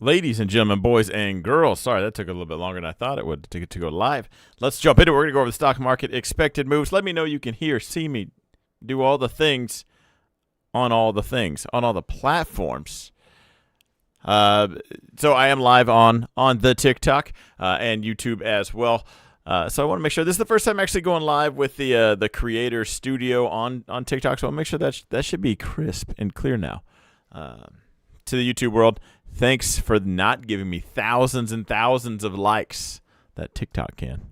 Ladies and gentlemen, boys and girls, sorry, that took a little bit longer than I thought it would to go live. Let's jump into it. We're going to go over the stock market expected moves. Let me know you can hear, see me, do all the things on all the platforms. So I am live on the TikTok and YouTube as well. So I want to make sure this is the first time I'm actually going live with the Creator Studio on TikTok. So I'll make sure that should be crisp and clear now. To the YouTube world, thanks for not giving me thousands and thousands of likes that TikTok can.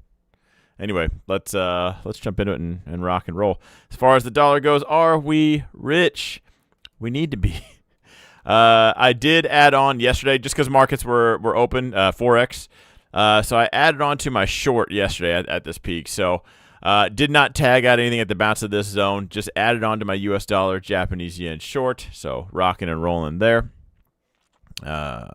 Anyway, let's jump into it and rock and roll. As far as the dollar goes, are we rich? We need to be. I did add on yesterday just because markets were open, Forex. So I added on to my short yesterday at this peak. So did not tag out anything at the bounce of this zone. Just added on to my US dollar, Japanese yen short. So rocking and rolling there. Okay.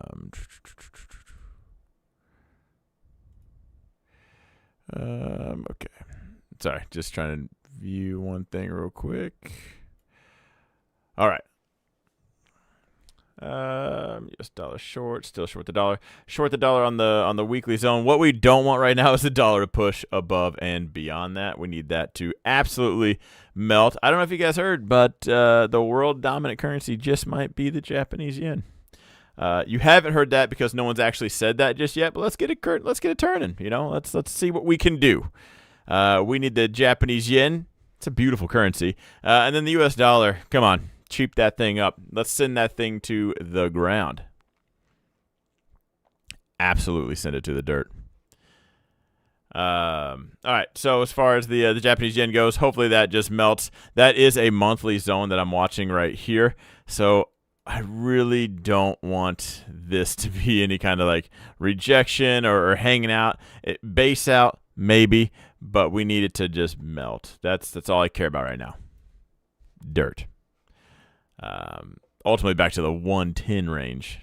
Sorry, just trying to view one thing real quick. All right. US dollar short, still short the dollar. Short the dollar on the weekly zone. What we don't want right now is the dollar to push above and beyond that. We need that to absolutely melt. I don't know if you guys heard, but the world dominant currency just might be the Japanese yen. You haven't heard that because no one's actually said that just yet, but let's get it turning. You know, let's see what we can do. We need the Japanese yen. It's a beautiful currency. And then the US dollar. Come on, cheap that thing up. Let's send that thing to the ground. Absolutely send it to the dirt. All right, so as far as the Japanese yen goes, hopefully that just melts. That is a monthly zone that I'm watching right here. So I really don't want this to be any kind of like rejection or hanging out. Base out, maybe, but we need it to just melt. That's all I care about right now. Dirt. Ultimately back to the 110 range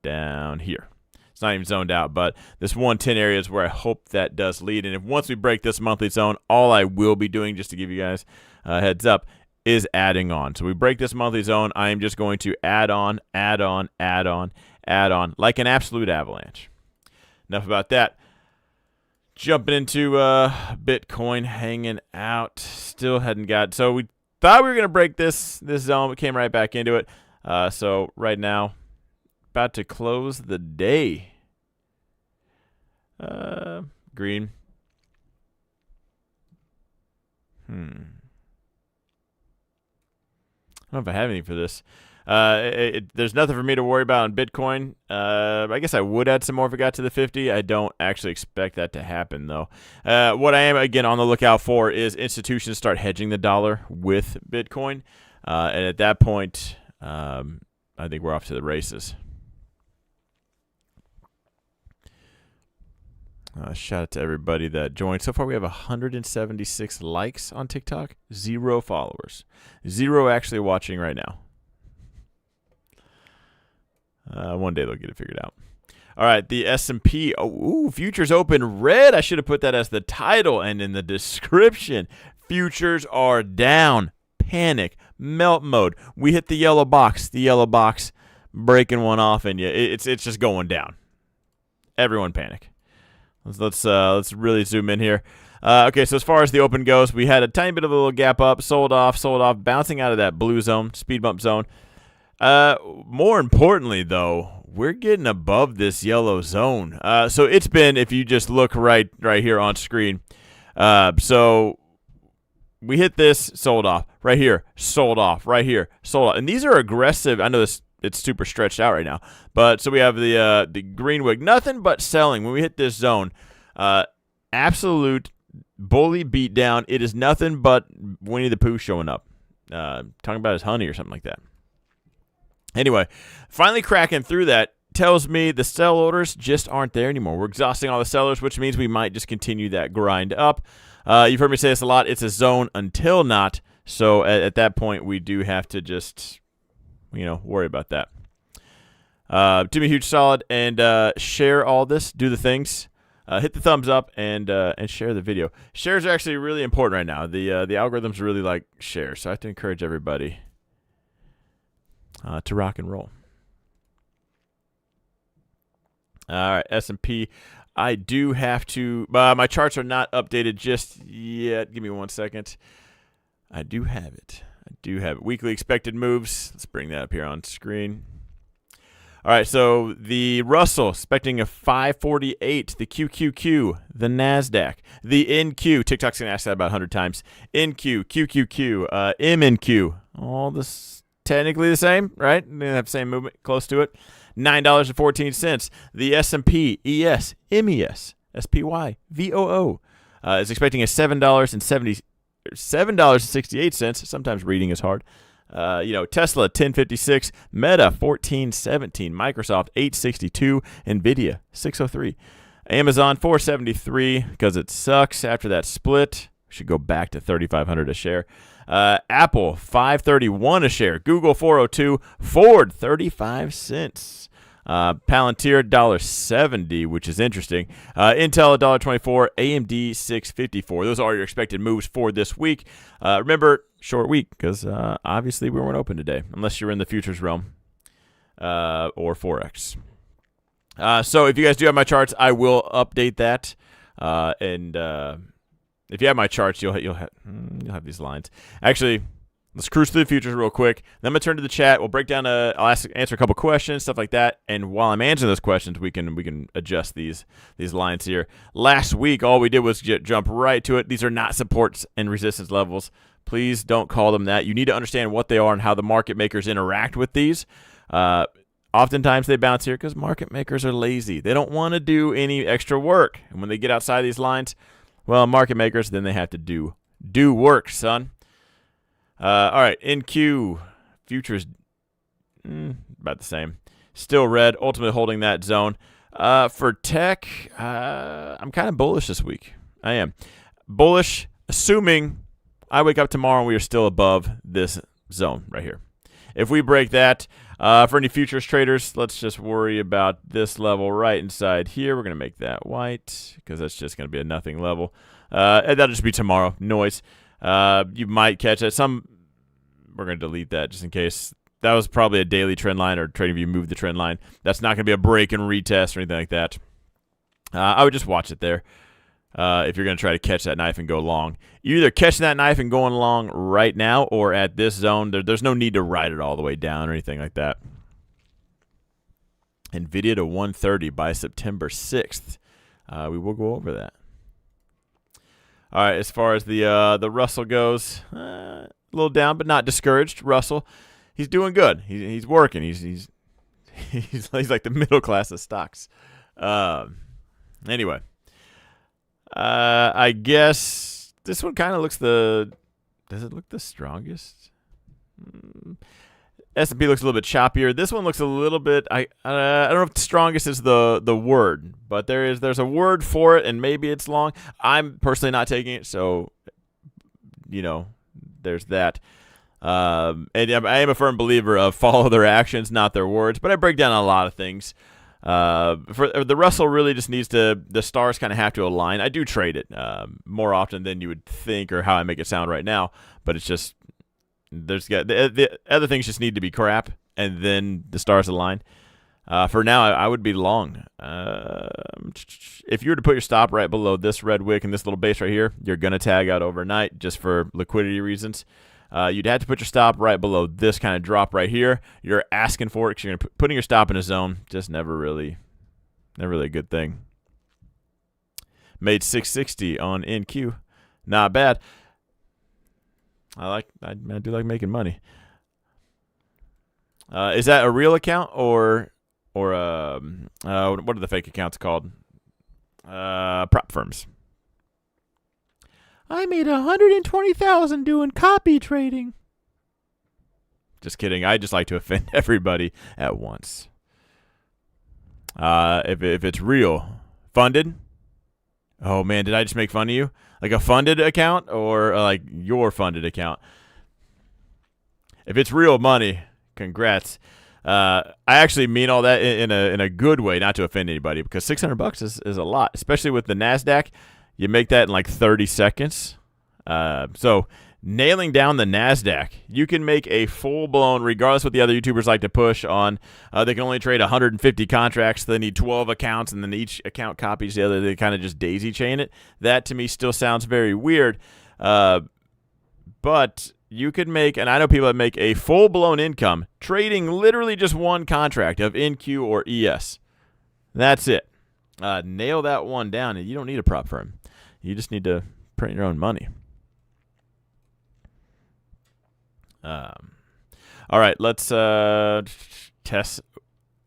down here. It's not even zoned out, but this 110 area is where I hope that does lead. And if once we break this monthly zone, all I will be doing, just to give you guys a heads up, is adding on. So we break this monthly zone, I am just going to add on, like an absolute avalanche. Enough about that. Jumping into Bitcoin, hanging out. Still hadn't got. So we thought we were going to break this zone, but came right back into it. So right now, about to close the day. Green. I don't know if I have anything for this. There's nothing for me to worry about on Bitcoin. I guess I would add some more if it got to the 50. I don't actually expect that to happen, though. What I am, again, on the lookout for is institutions start hedging the dollar with Bitcoin. And at that point, I think we're off to the races. Shout out to everybody that joined. So far, we have 176 likes on TikTok, 0 followers, 0 actually watching right now. One day they'll get it figured out. All right, the S&P. Futures open red. I should have put that as the title and in the description. Futures are down. Panic. Melt mode. We hit the yellow box. The yellow box breaking one off, and it's just going down. Everyone panic. Let's really zoom in here. Okay, so as far as the open goes, we had a tiny bit of a little gap up, sold off, bouncing out of that blue zone, speed bump zone. More importantly, though, we're getting above this yellow zone. So it's been, if you just look right here on screen, so we hit this, sold off, right here, sold off, right here, sold off. And these are aggressive. I know it's super stretched out right now. But so we have the green wick, nothing but selling. When we hit this zone, absolute bully beat down. It is nothing but Winnie the Pooh showing up. Talking about his honey or something like that. Anyway, finally cracking through that tells me the sell orders just aren't there anymore. We're exhausting all the sellers, which means we might just continue that grind up. You've heard me say this a lot. It's a zone until not. So at that point, we do have to just, worry about that. Do me a huge solid and share all this. Do the things. Hit the thumbs up and share the video. Shares are actually really important right now. The algorithms really like shares, so I have to encourage everybody to rock and roll. All right, S&P. I do have to. My charts are not updated just yet. Give me 1 second. I do have it. Weekly expected moves. Let's bring that up here on screen. All right, so the Russell expecting a 548, the QQQ, the NASDAQ, the NQ. TikTok's going to ask that about 100 times. NQ, QQQ, MNQ. All this technically the same, right? They have the same movement, close to it. $9.14. The S&P, ES, MES, SPY, VOO is expecting a $7.68. Sometimes reading is hard. Tesla 1056, Meta 1417, Microsoft 862, Nvidia 603, Amazon 473 because it sucks after that split. Should go back to 3,500 a share. Apple 531 a share, Google 402, Ford 35 cents. Palantir $1.70, which is interesting. Intel $1.24, AMD $6.54. Those are your expected moves for this week. Remember, short week because obviously we weren't open today, unless you're in the futures realm or Forex. So if you guys do have my charts, I will update that. And if you have my charts, you'll have these lines. Actually, let's cruise through the futures real quick. Then I'm gonna turn to the chat. We'll break down. I'll answer a couple questions, stuff like that. And while I'm answering those questions, we can adjust these lines here. Last week, all we did was jump right to it. These are not supports and resistance levels. Please don't call them that. You need to understand what they are and how the market makers interact with these. Oftentimes they bounce here because market makers are lazy. They don't want to do any extra work. And when they get outside these lines, well, market makers, then they have to do work, son. All right, NQ futures about the same. Still red, ultimately holding that zone. For tech, I'm kind of bullish this week. I am bullish, assuming I wake up tomorrow and we are still above this zone right here. If we break that, for any futures traders, let's just worry about this level right inside here. We're going to make that white because that's just going to be a nothing level. And that'll just be tomorrow. Noise. You might catch it. We're going to delete that just in case. That was probably a daily trend line, or TradingView moved the trend line. That's not going to be a break and retest or anything like that. I would just watch it there if you're going to try to catch that knife and go long. You're either catching that knife and going long right now or at this zone. There's no need to ride it all the way down or anything like that. Nvidia to 130 by September 6th. We will go over that. All right, as far as the Russell goes, a little down, but not discouraged. Russell, he's doing good. He's working. He's like the middle class of stocks. Anyway, I guess this one kind of looks does it look the strongest? S&P looks a little bit choppier. This one looks a little bit. I don't know if the strongest is the word, but there's a word for it, and maybe it's long. I'm personally not taking it, so there's that. And I am a firm believer of follow their actions, not their words. But I break down a lot of things. For the Russell, really just needs the stars kind of have to align. I do trade it more often than you would think, or how I make it sound right now. But it's just the other things just need to be crap, and then the stars align. For now, I would be long. If you were to put your stop right below this red wick and this little base right here, you're going to tag out overnight just for liquidity reasons. You'd have to put your stop right below this kind of drop right here. You're asking for it because you're putting your stop in a zone. Just never really a good thing. Made 660 on NQ. Not bad. I do like making money. Is that a real account or what are the fake accounts called? Prop firms. I made $120,000 doing copy trading. Just kidding. I just like to offend everybody at once. If it's real, funded. Oh man, did I just make fun of you? Like a funded account or like your funded account? If it's real money, congrats. I actually mean all that in a good way, not to offend anybody, because $600 is a lot, especially with the NASDAQ. You make that in like 30 seconds. So nailing down the NASDAQ. You can make a full-blown, regardless what the other YouTubers like to push on, they can only trade 150 contracts, so they need 12 accounts, and then each account copies the other. They kind of just daisy chain it. That, to me, still sounds very weird. But you could make, and I know people that make a full-blown income trading literally just one contract of NQ or ES. That's it. Nail that one down, and you don't need a prop firm. You just need to print your own money. All right, let's test.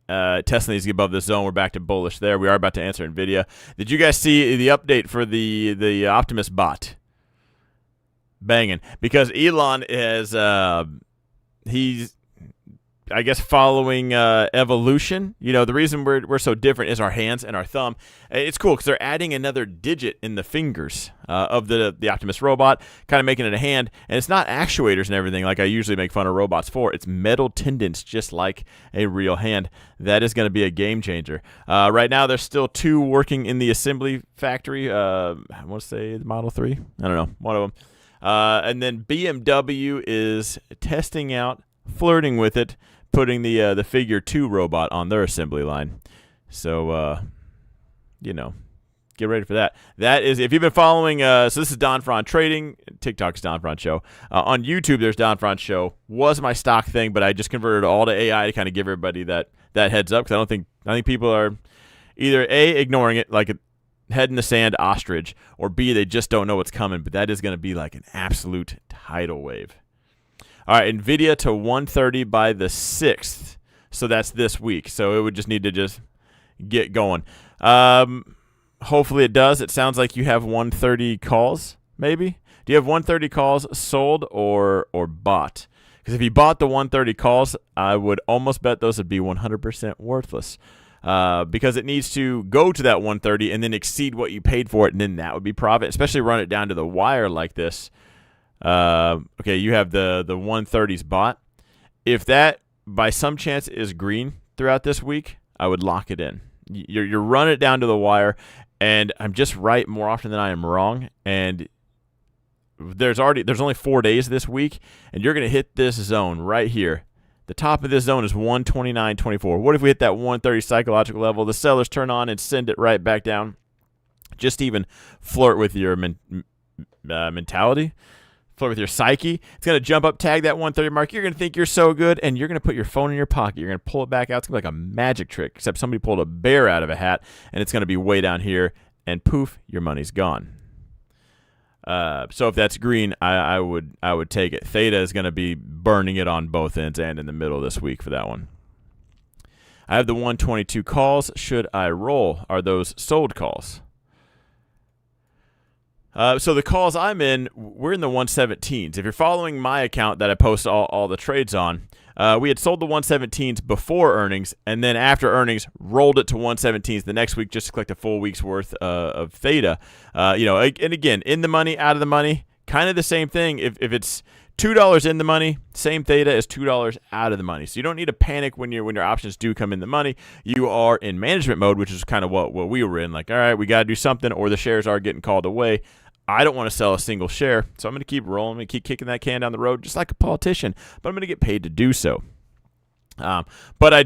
Tesla needs to get above this zone. We're back to bullish there. We are about to answer Nvidia. Did you guys see the update for the Optimus bot? Banging, because Elon is he's, I guess, following evolution. You know, the reason we're so different is our hands and our thumb. It's cool because they're adding another digit in the fingers of the Optimus robot, kind of making it a hand. And it's not actuators and everything like I usually make fun of robots for. It's metal tendons, just like a real hand. That is going to be a game changer. Right now, there's still 2 working in the assembly factory. I want to say the Model 3. I don't know, one of them. And then BMW is testing out, flirting with it, putting the Figure 2 robot on their assembly line. So, you know, get ready for that. That is, if you've been following, so this is Don Fron Trading, TikTok's Don Fron Show. On YouTube, there's Don Fron Show. Was my stock thing, but I just converted all to AI to kind of give everybody that heads up, because I think people are either A, ignoring it, like a head in the sand ostrich, or B, they just don't know what's coming, but that is going to be like an absolute tidal wave. All right, Nvidia to 130 by the 6th. So that's this week. So it would just need to just get going. Hopefully it does. It sounds like you have 130 calls, maybe. Do you have 130 calls sold or bought? Because if you bought the 130 calls, I would almost bet those would be 100% worthless. Because it needs to go to that 130 and then exceed what you paid for it, and then that would be profit, especially run it down to the wire like this. Okay, you have the 130s bought. If that by some chance is green throughout this week, I would lock it in. You're running it down to the wire, and I'm just right more often than I am wrong. And there's only 4 days this week, and you're going to hit this zone right here. The top of this zone is 129.24. What if we hit that 130 psychological level? The sellers turn on and send it right back down. Just even flirt with your mentality. Flirt with your psyche. It's going to jump up, tag that 130 mark. You're going to think you're so good, and you're going to put your phone in your pocket. You're going to pull it back out. It's going to be like a magic trick, except somebody pulled a bear out of a hat, and it's going to be way down here, and poof, your money's gone. So if that's green, I would take it. Theta is going to be burning it on both ends and in the middle this week for that one. I have the 122 calls. Should I roll? Are those sold calls? So the calls I'm in, we're in the 117s. If you're following my account that I post all the trades on, we had sold the 117s before earnings, and then after earnings, rolled it to 117s the next week just to collect a full week's worth of Theta. You know, and again, in the money, out of the money, kind of the same thing. If it's $2 in the money, same Theta as $2 out of the money. So you don't need to panic when your options do come in the money. You are in management mode, which is kind of what we were in. Like, all right, we got to do something, or the shares are getting called away. I don't want to sell a single share, so I'm going to keep rolling. I'm going to keep kicking that can down the road just like a politician, but I'm going to get paid to do so. But I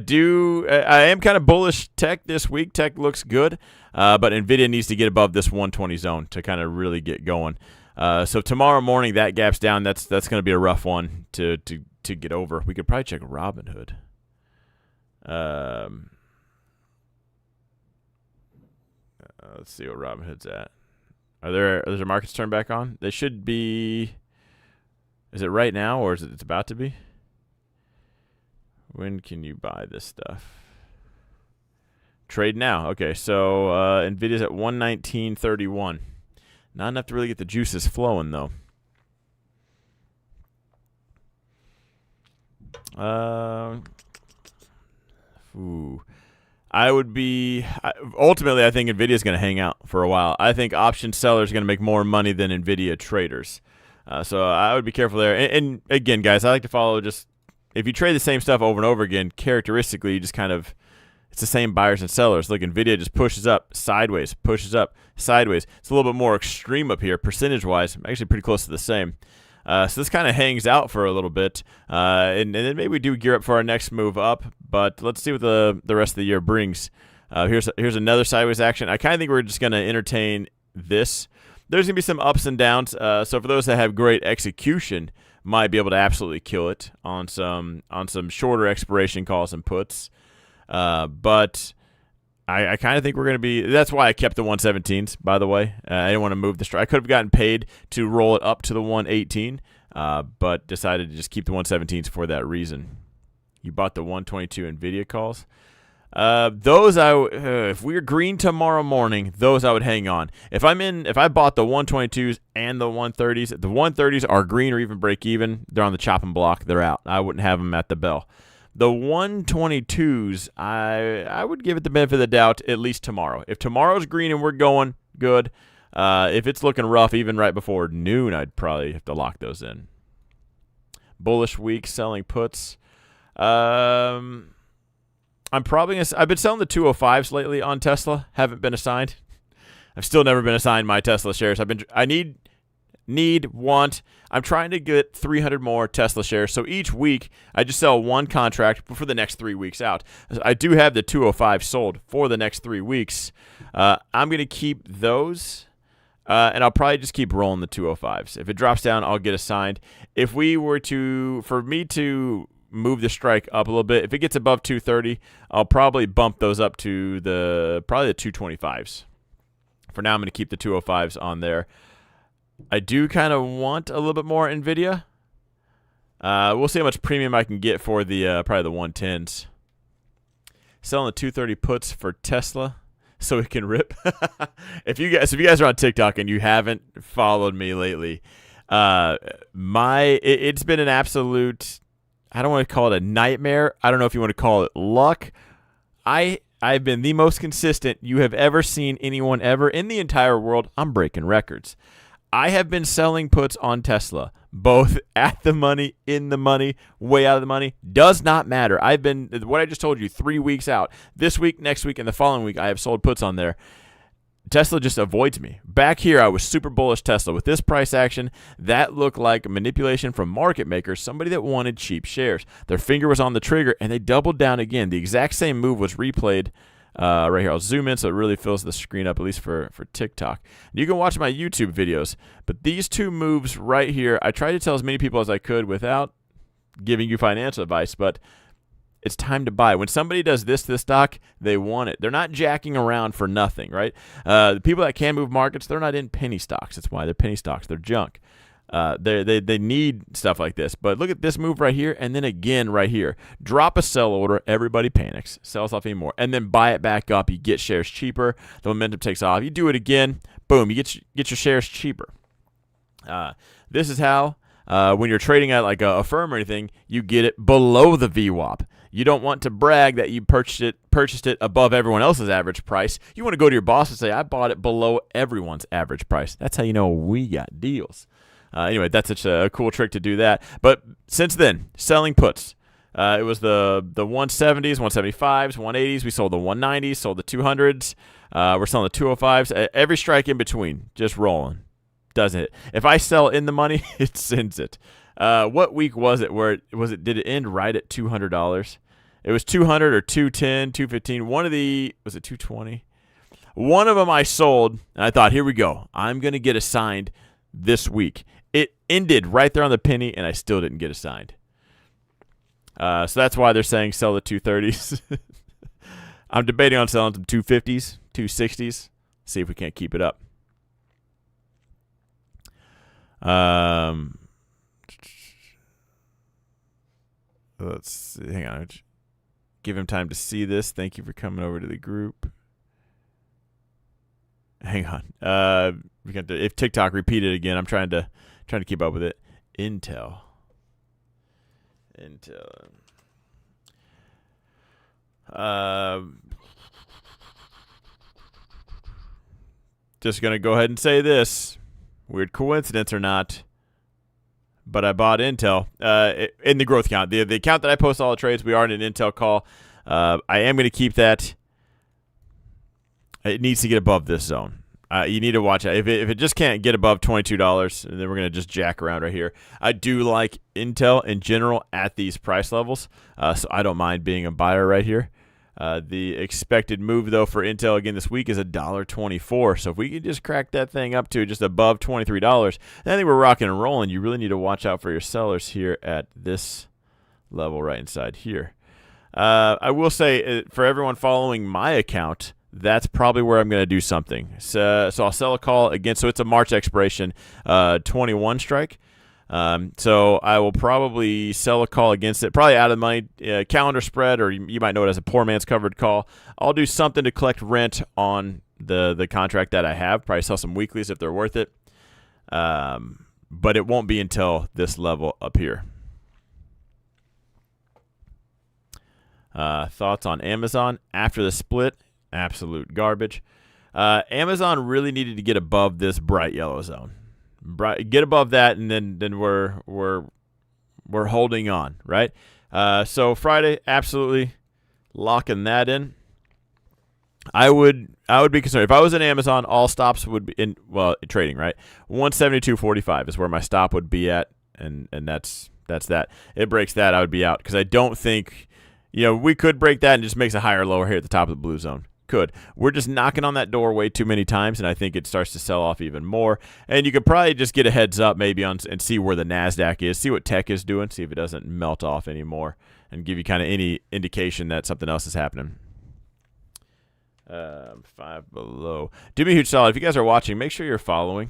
am kind of bullish Tech this week. Tech looks good, but Nvidia needs to get above this 120 zone to kind of really get going. So tomorrow morning, that gap's down. That's going to be a rough one to get over. We could probably check Robinhood. Let's see what Robinhood's at. Are their markets turned back on? They should be. Is it right now, or is it's about to be? When can you buy this stuff? Trade now. Okay, so Nvidia's at 119.31. Not enough to really get the juices flowing, though. I would be ultimately. I think Nvidia is going to hang out for a while. I think option sellers are going to make more money than Nvidia traders. So I would be careful there. And again, guys, I like to follow just if you trade the same stuff over and over again. Characteristically, you just kind of it's the same buyers and sellers. Look, Nvidia just pushes up sideways, pushes up sideways. It's a little bit more extreme up here, percentage-wise. Actually, pretty close to the same. So this kind of hangs out for a little bit, and then maybe we do gear up for our next move up. But let's see what the rest of the year brings. Here's another sideways action. I kind of think we're just going to entertain this. There's going to be some ups and downs. So for those that have great execution, might be able to absolutely kill it on some shorter expiration calls and puts. But I kind of think we're going to be – that's why I kept the 117s, by the way. I didn't want to move the strike. I could have gotten paid to roll it up to the 118, but decided to just keep the 117s for that reason. You bought the 122 Nvidia calls. Those if we're green tomorrow morning, those I would hang on. If I bought the 122s and the 130s, the 130s are green or even break even. They're on the chopping block. They're out. I wouldn't have them at the bell. The 122s, I would give it the benefit of the doubt at least tomorrow. If tomorrow's green and we're going, good. If it's looking rough, even right before noon, I'd probably have to lock those in. Bullish week, selling puts. I'm probably I've been selling the 205s lately on Tesla. Haven't been assigned. I've still never been assigned my Tesla shares. I'm trying to get 300 more Tesla shares. So each week I just sell one contract for the next 3 weeks out. I do have the 205 sold for the next 3 weeks. I'm going to keep those, and I'll probably just keep rolling the 205s. If it drops down, I'll get assigned. If we were for me to move the strike up a little bit, if it gets above 230, I'll probably bump those up to probably the 225s. For now, I'm going to keep the 205s on there. I do kind of want a little bit more Nvidia. We'll see how much premium I can get for the probably the 110s. Selling the 230 puts for Tesla so it can rip. If you guys are on TikTok and you haven't followed me lately, it's been an absolute, I don't want to call it a nightmare. I don't know if you want to call it luck. I've been the most consistent you have ever seen anyone ever in the entire world. I'm breaking records. I have been selling puts on Tesla, both at the money, in the money, way out of the money. Does not matter. I've been, what I just told you, 3 weeks out. This week, next week, and the following week, I have sold puts on there. Tesla just avoids me. Back here, I was super bullish Tesla. With this price action, that looked like manipulation from market makers, somebody that wanted cheap shares. Their finger was on the trigger, and they doubled down again. The exact same move was replayed right here. I'll zoom in so it really fills the screen up, at least for TikTok. You can watch my YouTube videos, but these two moves right here, I tried to tell as many people as I could without giving you financial advice, but it's time to buy. When somebody does this to the stock, they want it. They're not jacking around for nothing, right? The people that can move markets, they're not in penny stocks. That's why they're penny stocks. They're junk. They need stuff like this. But look at this move right here, and then again right here. Drop a sell order, everybody panics, sells off even more, and then buy it back up. You get shares cheaper. The momentum takes off. You do it again, boom, you get your shares cheaper. This is how, when you're trading at like a firm or anything, you get it below the VWAP. You don't want to brag that you purchased it above everyone else's average price. You want to go to your boss and say, I bought it below everyone's average price. That's how you know we got deals. Anyway, that's such a cool trick to do that. But since then, selling puts. It was the 170s, 175s, 180s. We sold the 190s, sold the 200s. We're selling the 205s. Every strike in between, just rolling. Doesn't it? If I sell in the money, it sends it. What week was it where did it end right at $200? It was 200 or 210, 215. Was it 220? One of them I sold, and I thought, here we go. I'm going to get assigned this week. It ended right there on the penny, and I still didn't get assigned. So that's why they're saying sell the 230s. I'm debating on selling some 250s, 260s. See if we can't keep it up. Let's see. Hang on. Give him time to see this. Thank you for coming over to the group. Hang on. If TikTok repeated again, I'm trying to keep up with it. Intel. Just gonna go ahead and say this. Weird coincidence or not, but I bought Intel in the growth account. The account that I post all the trades, we are in an Intel call. I am going to keep that. It needs to get above this zone. You need to watch out. If it just can't get above $22, then we're going to just jack around right here. I do like Intel in general at these price levels, so I don't mind being a buyer right here. The expected move, though, for Intel again this week is $1.24. So if we could just crack that thing up to just above $23, then I think we're rocking and rolling. You really need to watch out for your sellers here at this level right inside here. I will say, for everyone following my account, that's probably where I'm going to do something. So I'll sell a call again. So it's a March expiration, 21 strike. So I will probably sell a call against it, probably out of my calendar spread, or you might know it as a poor man's covered call. I'll do something to collect rent on the contract that I have. Probably sell some weeklies if they're worth it. But it won't be until this level up here. Thoughts on Amazon after the split? Absolute garbage. Amazon really needed to get above this bright yellow zone. Get above that, and then we're holding on, right? So Friday, absolutely locking that in. I would be concerned if I was in Amazon. All stops would be in trading, right? 172.45 is where my stop would be at, and that's that. It breaks that, I would be out because I don't think we could break that and just makes a higher lower here at the top of the blue zone. Could. We're just knocking on that door way too many times, and I think it starts to sell off even more. And you could probably just get a heads up maybe on and see where the NASDAQ is, see what tech is doing, see if it doesn't melt off anymore, and give you kind of any indication that something else is happening. 5 below. Do me a huge solid. If you guys are watching, make sure you're following.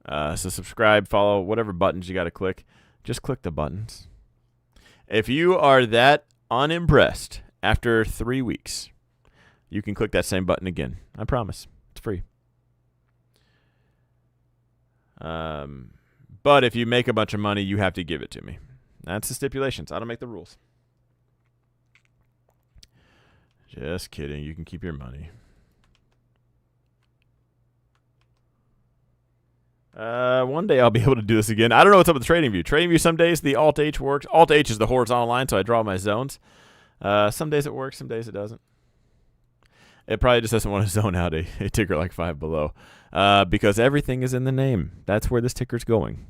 So subscribe, follow, whatever buttons you got to click. Just click the buttons. If you are that unimpressed after 3 weeks, you can click that same button again. I promise. It's free. But if you make a bunch of money, you have to give it to me. That's the stipulations. I don't make the rules. Just kidding. You can keep your money. One day I'll be able to do this again. I don't know what's up with the TradingView. TradingView, some days the Alt-H works. Alt-H is the horizontal line, so I draw my zones. Some days it works, some days it doesn't. It probably just doesn't want to zone out a ticker like 5 below because everything is in the name. That's where this ticker's going.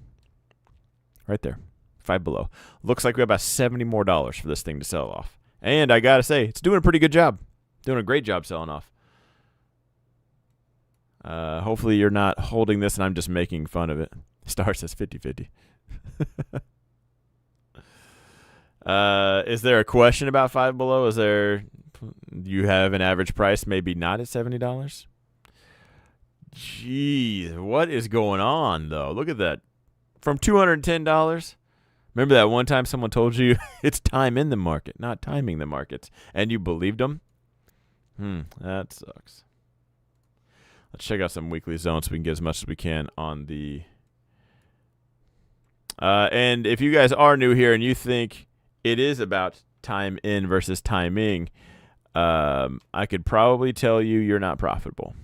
Right there, 5 below. Looks like we have about $70 more for this thing to sell off. And I got to say, it's doing a pretty good job. Doing a great job selling off. Hopefully you're not holding this and I'm just making fun of it. Star says 50-50. Is there a question about 5 below? Is there... You have an average price maybe not at $70? Jeez, what is going on, though? Look at that. From $210. Remember that one time someone told you it's time in the market, not timing the markets, and you believed them? That sucks. Let's check out some weekly zones so we can get as much as we can on the... and if you guys are new here and you think it is about time in versus timing... I could probably tell you you're not profitable.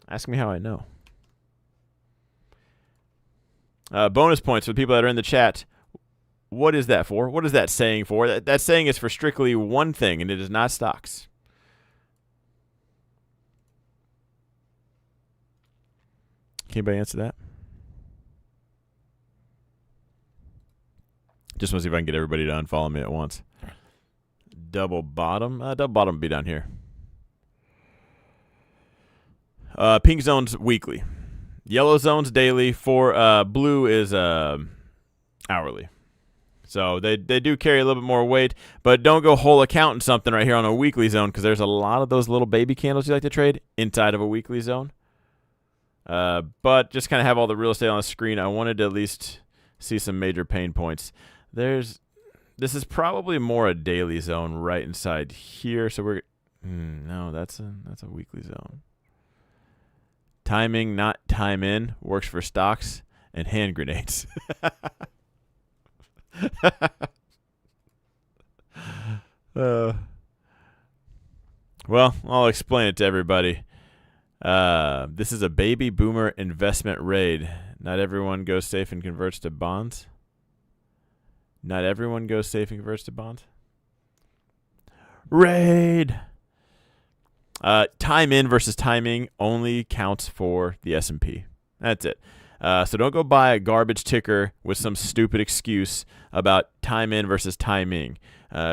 Ask me how I know. Bonus points for the people that are in the chat. What is that for? What is that saying for? That saying is for strictly one thing, and it is not stocks. Can anybody answer that? Just want to see if I can get everybody to unfollow me at once. Double bottom. Double bottom would be down here. Pink zone's weekly. Yellow zone's daily. Blue is hourly. So they do carry a little bit more weight, but don't go whole account in something right here on a weekly zone because there's a lot of those little baby candles you like to trade inside of a weekly zone. But just kind of have all the real estate on the screen. I wanted to at least see some major pain points. This is probably more a daily zone right inside here. So we're no, that's a weekly zone. Timing, not time in, works for stocks and hand grenades. Well, I'll explain it to everybody. This is a baby boomer investment raid. Not everyone goes safe and converts to bonds. Not everyone goes safe and converts to bonds. Raid. Time in versus timing only counts for the S&P. That's it. So don't go buy a garbage ticker with some stupid excuse about time in versus timing,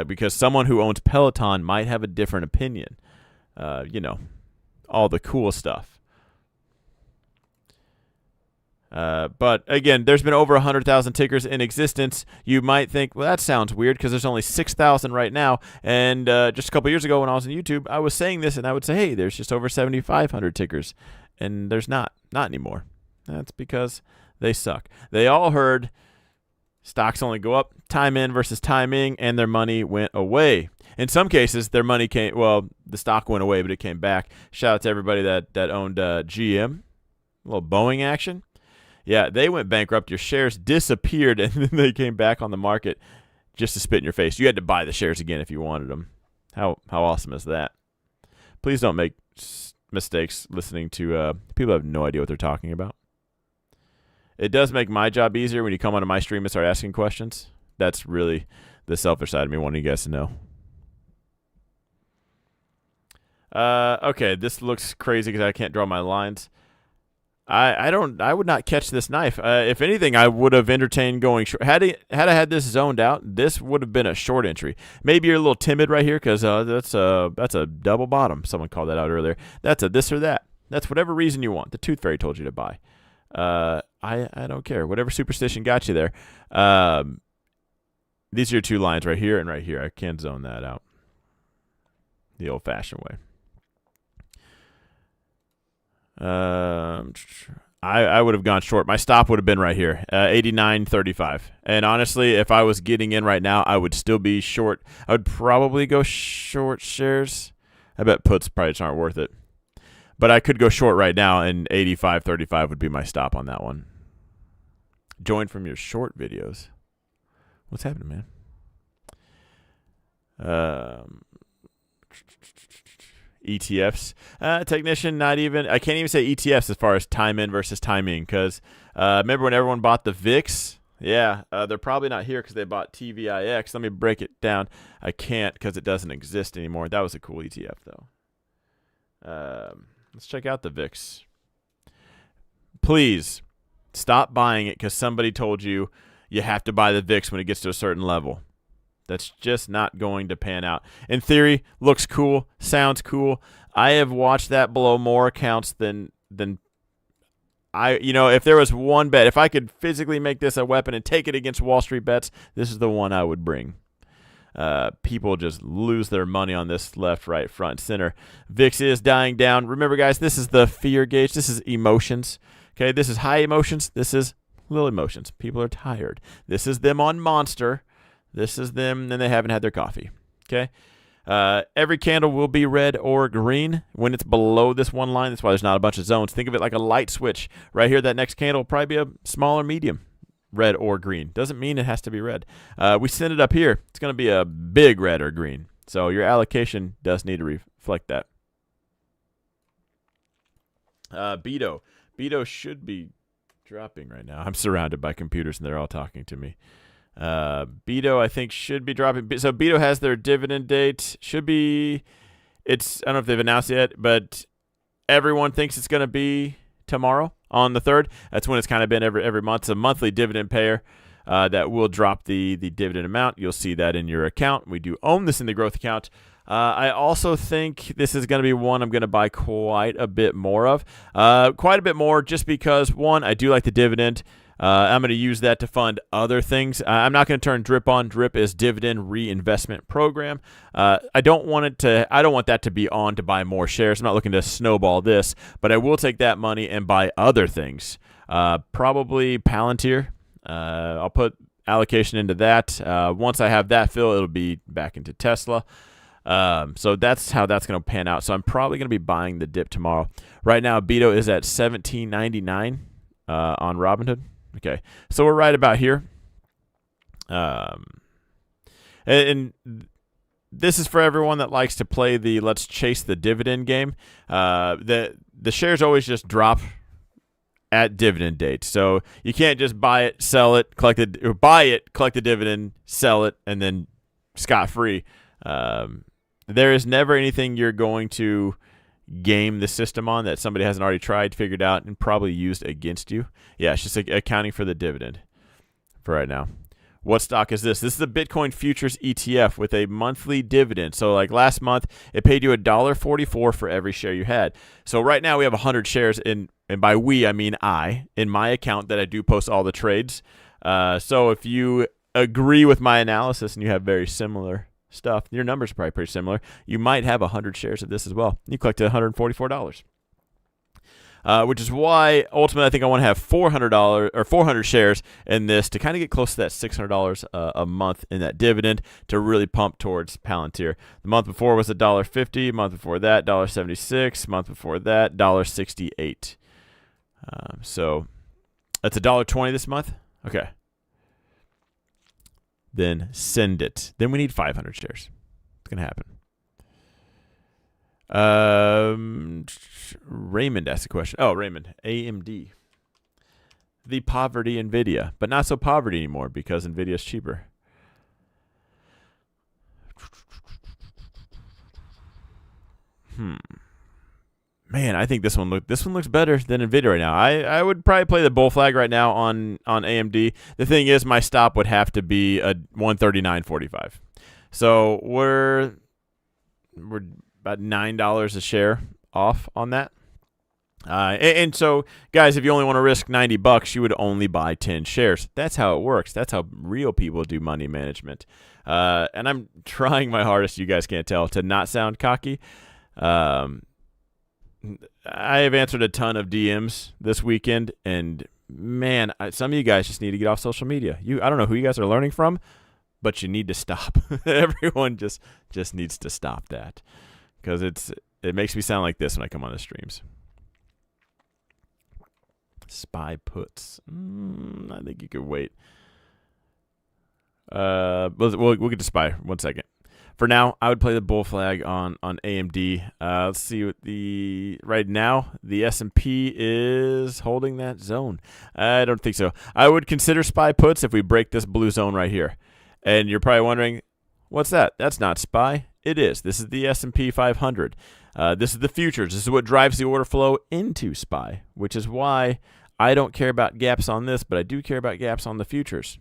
because someone who owns Peloton might have a different opinion. All the cool stuff. But again, there's been over 100,000 tickers in existence. You might think, well, that sounds weird because there's only 6,000 right now. And just a couple years ago when I was on YouTube, I was saying this and I would say, hey, there's just over 7,500 tickers. And there's not anymore. That's because they suck. They all heard stocks only go up, time in versus timing, and their money went away. In some cases, their money the stock went away, but it came back. Shout out to everybody that owned GM. A little Boeing action. Yeah, they went bankrupt. Your shares disappeared, and then they came back on the market just to spit in your face. You had to buy the shares again if you wanted them. How awesome is that? Please don't make mistakes listening to people who have no idea what they're talking about. It does make my job easier when you come onto my stream and start asking questions. That's really the selfish side of me wanting you guys to know. Okay, this looks crazy because I can't draw my lines. I would not catch this knife. If anything, I would have entertained going short. Had I had this zoned out, this would have been a short entry. Maybe you're a little timid right here because that's a double bottom. Someone called that out earlier. That's a this or that. That's whatever reason you want. The Tooth Fairy told you to buy. I don't care. Whatever superstition got you there. These are your two lines right here and right here. I can't zone that out the old-fashioned way. I would have gone short. My stop would have been right here, 89.35. And honestly, if I was getting in right now, I would still be short. I would probably go short shares. I bet puts probably just aren't worth it. But I could go short right now, and 85.35 would be my stop on that one. Join from your short videos. What's happening, man? ETFs. Technician, not even. I can't even say ETFs as far as time in versus timing because remember when everyone bought the VIX? Yeah, they're probably not here because they bought TVIX. Let me break it down. I can't because it doesn't exist anymore. That was a cool ETF, though. Let's check out the VIX. Please stop buying it because somebody told you have to buy the VIX when it gets to a certain level. That's just not going to pan out. In theory, looks cool, sounds cool. I have watched that blow more accounts than if there was one bet, if I could physically make this a weapon and take it against Wall Street bets, this is the one I would bring. People just lose their money on this left, right, front, center. VIX is dying down. Remember, guys, this is the fear gauge. This is emotions. Okay, this is high emotions. This is low emotions. People are tired. This is them on Monster. This is them, and they haven't had their coffee. Okay? Every candle will be red or green when it's below this one line. That's why there's not a bunch of zones. Think of it like a light switch. Right here, that next candle will probably be a small or medium, red or green. Doesn't mean it has to be red. We send it up here. It's going to be a big red or green. So your allocation does need to reflect that. Beto. Beto should be dropping right now. I'm surrounded by computers, and they're all talking to me. Beto, I think, should be dropping. So Beto has their dividend date. Should be, I don't know if they've announced it yet, but everyone thinks it's going to be tomorrow on the 3rd. That's when it's kind of been every month. It's a monthly dividend payer that will drop the dividend amount. You'll see that in your account. We do own this in the growth account. I also think this is going to be one I'm going to buy quite a bit more of. Quite a bit more just because, one, I do like the dividend. I'm going to use that to fund other things. I'm not going to turn DRIP on. DRIP is dividend reinvestment program. I don't want that to be on to buy more shares. I'm not looking to snowball this, but I will take that money and buy other things. Probably Palantir. I'll put allocation into that. Once I have that fill, it'll be back into Tesla. So that's how that's going to pan out. So I'm probably going to be buying the dip tomorrow. Right now, Beto is at $17.99 on Robinhood. Okay, so we're right about here. And this is for everyone that likes to play the let's chase the dividend game. The shares always just drop at dividend date. So you can't just buy it, sell it, collect the dividend, sell it, and then scot-free. There is never anything you're going to game the system on that somebody hasn't already tried, figured out, and probably used against you. Yeah, it's just accounting for the dividend for right now. What stock is this? This is the Bitcoin futures ETF with a monthly dividend. So like last month, it paid you $1.44 for every share you had. So right now we have 100 shares in, and by we, I mean in my account that I do post all the trades. So if you agree with my analysis and you have very similar stuff, your numbers are probably pretty similar. You might have 100 shares of this as well. You collected $144. Which is why ultimately I think I want to have $400 or 400 shares in this to kind of get close to that $600 a month in that dividend to really pump towards Palantir. The month before was $1.50, month before that $1.76, month before that $1.68. So that's $1.20 this month. Okay. Then send it. Then we need 500 shares. It's gonna happen. Raymond asked a question. Oh, Raymond, AMD. The poverty Nvidia, but not so poverty anymore because Nvidia is cheaper. Man, I think this one looks better than Nvidia right now. I would probably play the bull flag right now on AMD. The thing is, my stop would have to be a 139.45. So we're about $9 a share off on that. And so, guys, if you only want to risk $90, you would only buy 10 shares. That's how it works. That's how real people do money management. And I'm trying my hardest, you guys can't tell, to not sound cocky. I have answered a ton of DMs this weekend, and man, some of you guys just need to get off social media. I don't know who you guys are learning from, but you need to stop. Everyone just needs to stop that, because it makes me sound like this when I come on the streams. SPY puts. I think you could wait. We'll get to SPY. 1 second. For now, I would play the bull flag on AMD. Let's see what right now the S&P is holding that zone. I don't think so. I would consider SPY puts if we break this blue zone right here. And you're probably wondering, what's that? That's not SPY. It is. This is the S&P 500. This is the futures. This is what drives the order flow into SPY, which is why I don't care about gaps on this, but I do care about gaps on the futures.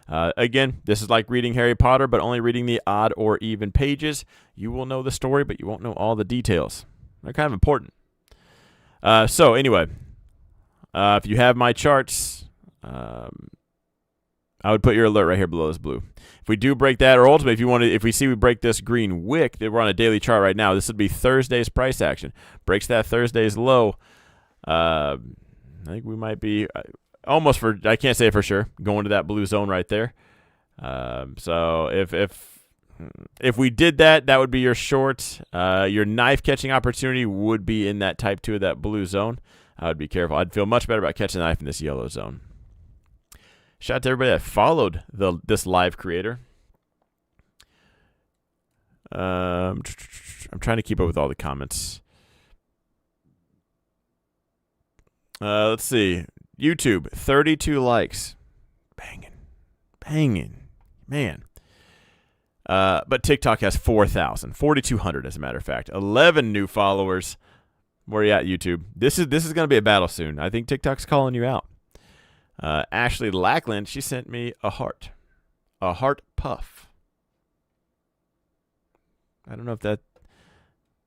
Again, this is like reading Harry Potter, but only reading the odd or even pages. You will know the story, but you won't know all the details. They're kind of important. So anyway, if you have my charts, I would put your alert right here below this blue. If we do break that, or ultimately, if we see we break this green wick, that we're on a daily chart right now, this would be Thursday's price action. Breaks that Thursday's low. I think we might be almost I can't say for sure, going to that blue zone right there. So if we did that, that would be your short. Your knife catching opportunity would be in that type 2 of that blue zone. I would be careful. I'd feel much better about catching a knife in this yellow zone. Shout out to everybody that followed this live creator. I'm trying to keep up with all the comments. Let's see. YouTube, 32 likes. Banging. Man. But TikTok has 4,000. 4,200 as a matter of fact. 11 new followers. Where are you at, YouTube? This is going to be a battle soon. I think TikTok's calling you out. Ashley Lackland, she sent me a heart. A heart puff. I don't know if that...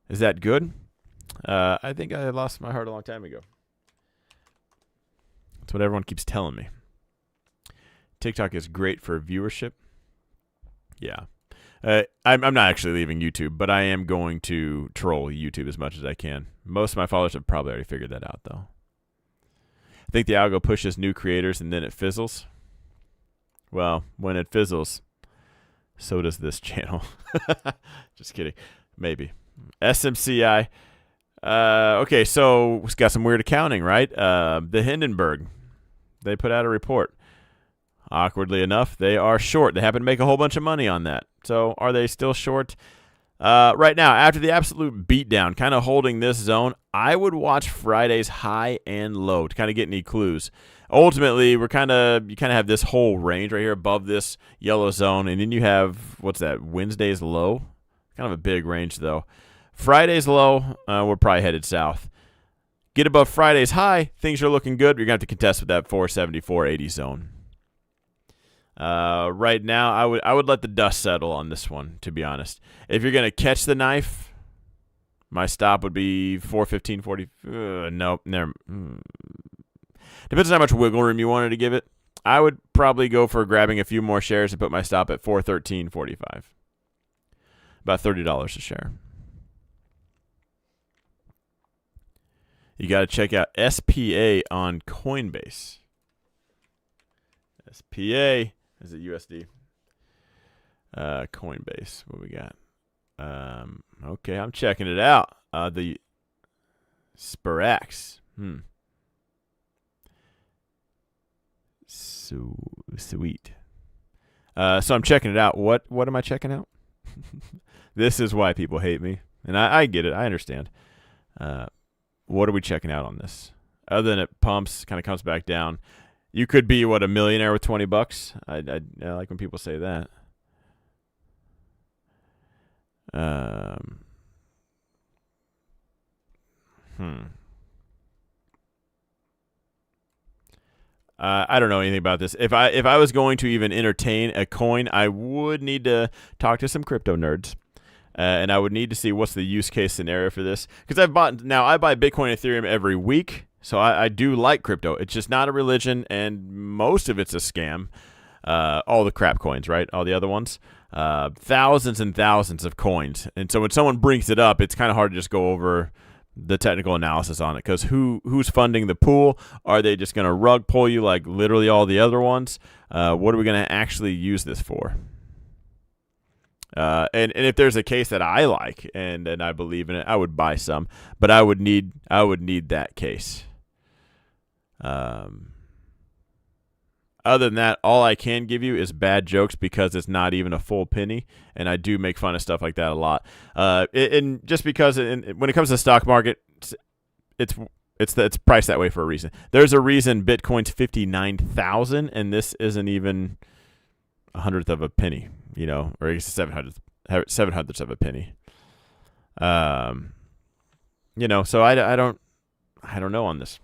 Is that good? I think I lost my heart a long time ago. That's what everyone keeps telling me. TikTok is great for viewership. Yeah. I'm not actually leaving YouTube, but I am going to troll YouTube as much as I can. Most of my followers have probably already figured that out, though. I think the algo pushes new creators and then it fizzles. Well, when it fizzles, so does this channel. Just kidding. Maybe. SMCI. Okay, so we've got some weird accounting, right? The Hindenburg. They put out a report. Awkwardly enough, they are short. They happen to make a whole bunch of money on that. So are they still short? Right now, after the absolute beatdown, kind of holding this zone, I would watch Friday's high and low to kind of get any clues. Ultimately, you kind of have this whole range right here above this yellow zone, and then you have, what's that, Wednesday's low? Kind of a big range, though. Friday's low, we're probably headed south. Get above Friday's high, things are looking good. You're going to have to contest with that 474.80 zone. Right now, I would let the dust settle on this one, to be honest. If you're going to catch the knife, my stop would be 415.40. Nope, never. Depends on how much wiggle room you wanted to give it. I would probably go for grabbing a few more shares and put my stop at 413.45. About $30 a share. You got to check out SPA on Coinbase. SPA is it USD? Coinbase. What we got? Okay, I'm checking it out. The Spirax. So sweet. So I'm checking it out. What am I checking out? This is why people hate me, and I get it. I understand. What are we checking out on this? Other than it pumps, kind of comes back down. You could be, a millionaire with $20? I like when people say that. I don't know anything about this. If I was going to even entertain a coin, I would need to talk to some crypto nerds. And I would need to see what's the use case scenario for this. Because I buy Bitcoin and Ethereum every week. So I do like crypto. It's just not a religion, and most of it's a scam. All the crap coins, right? All the other ones. Thousands and thousands of coins. And so when someone brings it up, it's kind of hard to just go over the technical analysis on it. Because who's funding the pool? Are they just going to rug pull you like literally all the other ones? What are we going to actually use this for? And if there's a case that I like and I believe in it, I would buy some, but I would need that case. Other than that, all I can give you is bad jokes because it's not even a full penny, and I do make fun of stuff like that a lot. And just because when it comes to the stock market, it's priced that way for a reason. There's a reason Bitcoin's 59,000, and this isn't even 100th of a penny. Or I guess 700ths of a penny. So I don't know on this.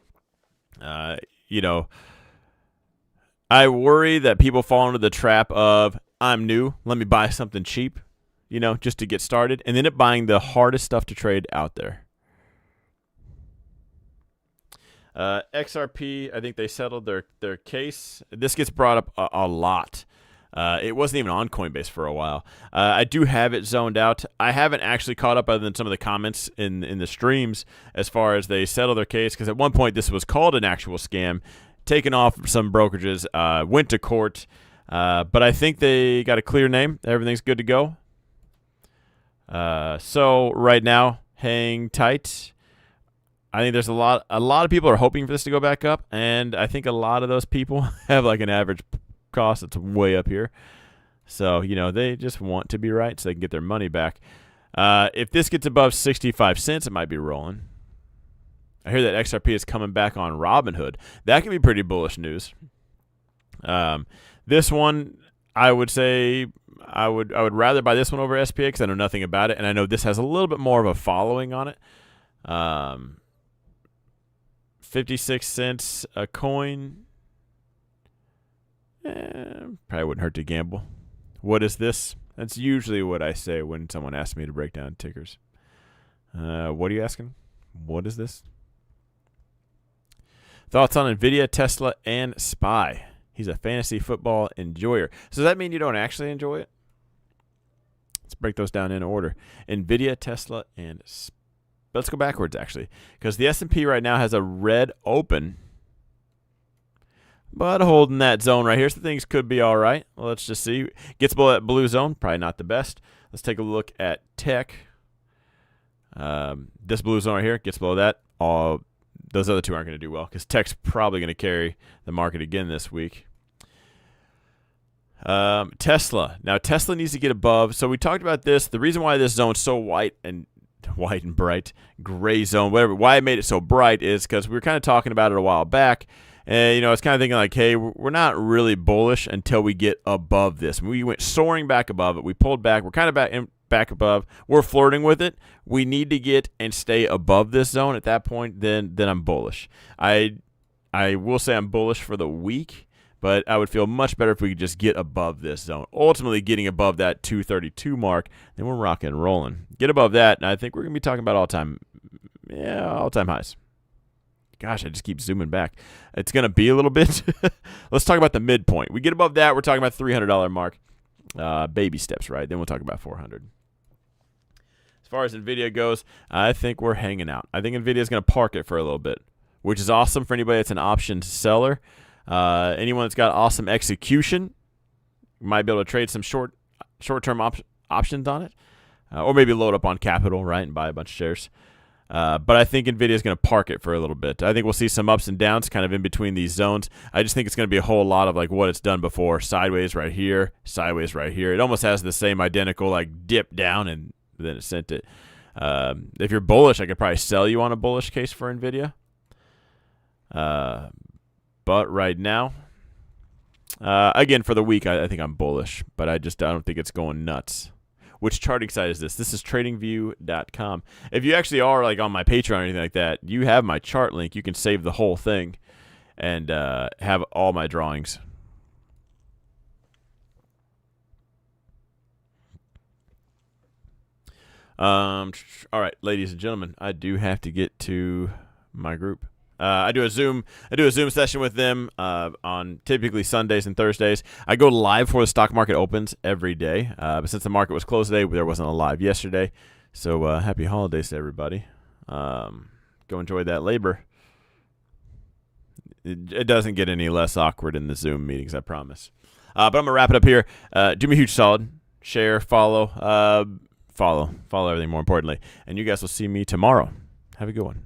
I worry that people fall into the trap of, I'm new, let me buy something cheap, just to get started, and end up buying the hardest stuff to trade out there. XRP, I think they settled their case. This gets brought up a lot. It wasn't even on Coinbase for a while. I do have it zoned out. I haven't actually caught up other than some of the comments in the streams as far as they settle their case, because at one point this was called an actual scam, taken off some brokerages, went to court, but I think they got a clear name. Everything's good to go. So right now, hang tight. I think there's a lot of people are hoping for this to go back up, and I think a lot of those people have like an average cost that's way up here. So, they just want to be right so they can get their money back. If this gets above 65 cents, it might be rolling. I hear that XRP is coming back on Robinhood. That can be pretty bullish news. This one, I would say I would rather buy this one over SPA because I know nothing about it, and I know this has a little bit more of a following on it. 56 cents a coin. Probably wouldn't hurt to gamble. What is this? That's usually what I say when someone asks me to break down tickers. What are you asking? What is this? Thoughts on Nvidia, Tesla, and SPY. He's a fantasy football enjoyer. So does that mean you don't actually enjoy it? Let's break those down in order. Nvidia, Tesla, and SPY. Let's go backwards, actually, because the S&P right now has a red open, but holding that zone right here, so things could be all right. Well, let's just see. Gets below that blue zone, probably not the best. Let's take a look at tech. This blue zone right here gets below that. Those other two aren't going to do well because tech's probably going to carry the market again this week. Tesla. Now, Tesla needs to get above. So we talked about this. The reason why this zone's so white and bright, gray zone, whatever, why I made it so bright is because we were kind of talking about it a while back. And, I was kind of thinking like, hey, we're not really bullish until we get above this. We went soaring back above it. We pulled back. We're kind of back back above. We're flirting with it. We need to get and stay above this zone. At that point, then I'm bullish. I will say I'm bullish for the week, but I would feel much better if we could just get above this zone. Ultimately, getting above that 232 mark, then we're rocking and rolling. Get above that, and I think we're going to be talking about all-time highs. Gosh, I just keep zooming back. It's going to be a little bit. Let's talk about the midpoint. We get above that, we're talking about $300 mark. Baby steps, right? Then we'll talk about 400. As far as Nvidia goes, I think we're hanging out. I think Nvidia is going to park it for a little bit, which is awesome for anybody that's an option seller. Anyone that's got awesome execution might be able to trade some short-term options on it, or maybe load up on capital, right, and buy a bunch of shares. But I think Nvidia is going to park it for a little bit. I think we'll see some ups and downs kind of in between these zones. I just think it's going to be a whole lot of like what it's done before. Sideways right here, sideways right here. It almost has the same identical like dip down and then it sent it. If you're bullish, I could probably sell you on a bullish case for Nvidia. But right now, again, for the week, I think I'm bullish. But I don't think it's going nuts. Which charting site is this? This is tradingview.com. If you actually are like on my Patreon or anything like that, you have my chart link. You can save the whole thing and have all my drawings. All right, ladies and gentlemen, I do have to get to my group. I do a Zoom session with them on typically Sundays and Thursdays. I go live before the stock market opens every day. But since the market was closed today, there wasn't a live yesterday. So happy holidays to everybody. Go enjoy that labor. It doesn't get any less awkward in the Zoom meetings, I promise. But I'm going to wrap it up here. Do me a huge solid. Share, follow everything more importantly. And you guys will see me tomorrow. Have a good one.